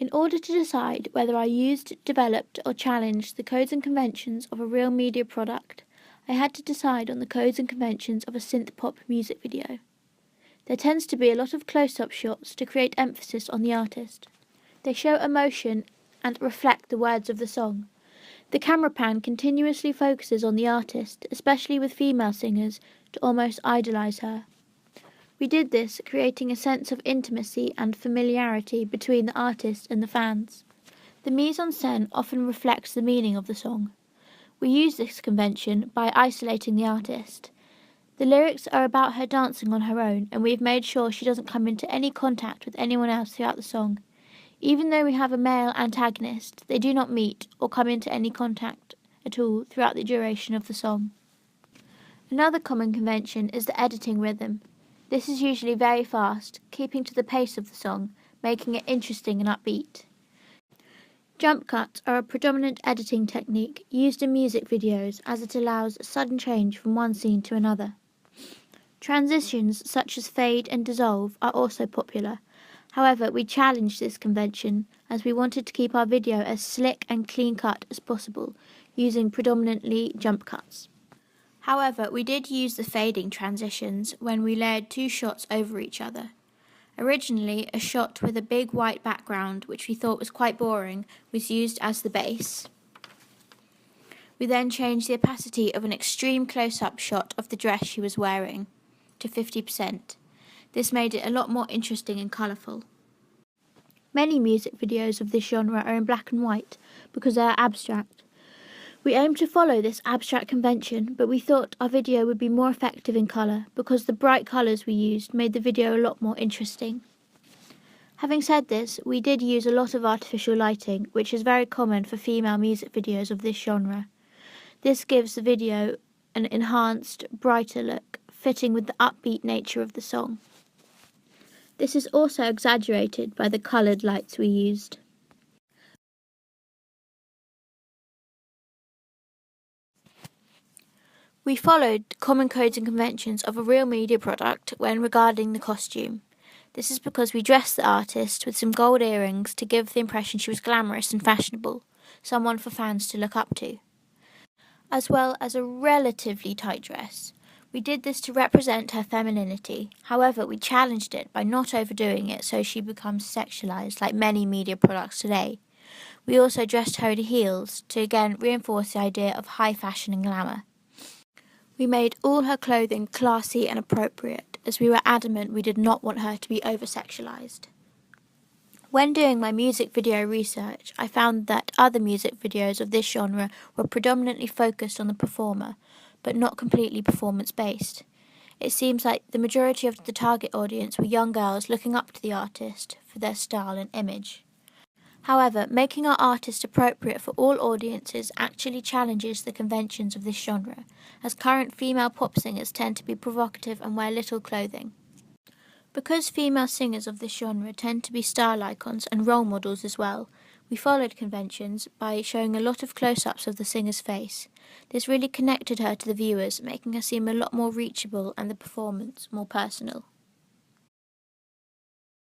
In order to decide whether I used, developed, or challenged the codes and conventions of a real media product, I had to decide on the codes and conventions of a synth-pop music video. There tends to be a lot of close-up shots to create emphasis on the artist. They show emotion and reflect the words of the song. The camera pan continuously focuses on the artist, especially with female singers, to almost idolize her. We did this, creating a sense of intimacy and familiarity between the artist and the fans. The mise-en-scène often reflects the meaning of the song. We use this convention by isolating the artist. The lyrics are about her dancing on her own, and we've made sure she doesn't come into any contact with anyone else throughout the song. Even though we have a male antagonist, they do not meet or come into any contact at all throughout the duration of the song. Another common convention is the editing rhythm. This is usually very fast, keeping to the pace of the song, making it interesting and upbeat. Jump cuts are a predominant editing technique used in music videos as it allows a sudden change from one scene to another. Transitions such as fade and dissolve are also popular. However, we challenged this convention as we wanted to keep our video as slick and clean-cut as possible, using predominantly jump cuts. However, we did use the fading transitions when we layered two shots over each other. Originally, a shot with a big white background, which we thought was quite boring, was used as the base. We then changed the opacity of an extreme close-up shot of the dress she was wearing to 50%. This made it a lot more interesting and colourful. Many music videos of this genre are in black and white because they are abstract. We aimed to follow this abstract convention, but we thought our video would be more effective in colour because the bright colours we used made the video a lot more interesting. Having said this, we did use a lot of artificial lighting, which is very common for female music videos of this genre. This gives the video an enhanced, brighter look, fitting with the upbeat nature of the song. This is also exaggerated by the coloured lights we used. We followed the common codes and conventions of a real media product when regarding the costume. This is because we dressed the artist with some gold earrings to give the impression she was glamorous and fashionable, someone for fans to look up to, as well as a relatively tight dress. We did this to represent her femininity. However, we challenged it by not overdoing it so she becomes sexualized like many media products today. We also dressed her in heels to again reinforce the idea of high fashion and glamour. We made all her clothing classy and appropriate, as we were adamant we did not want her to be over-sexualized. When doing my music video research, I found that other music videos of this genre were predominantly focused on the performer, but not completely performance-based. It seems like the majority of the target audience were young girls looking up to the artist for their style and image. However, making our artist appropriate for all audiences actually challenges the conventions of this genre, as current female pop singers tend to be provocative and wear little clothing. Because female singers of this genre tend to be style icons and role models as well, we followed conventions by showing a lot of close-ups of the singer's face. This really connected her to the viewers, making her seem a lot more reachable and the performance more personal.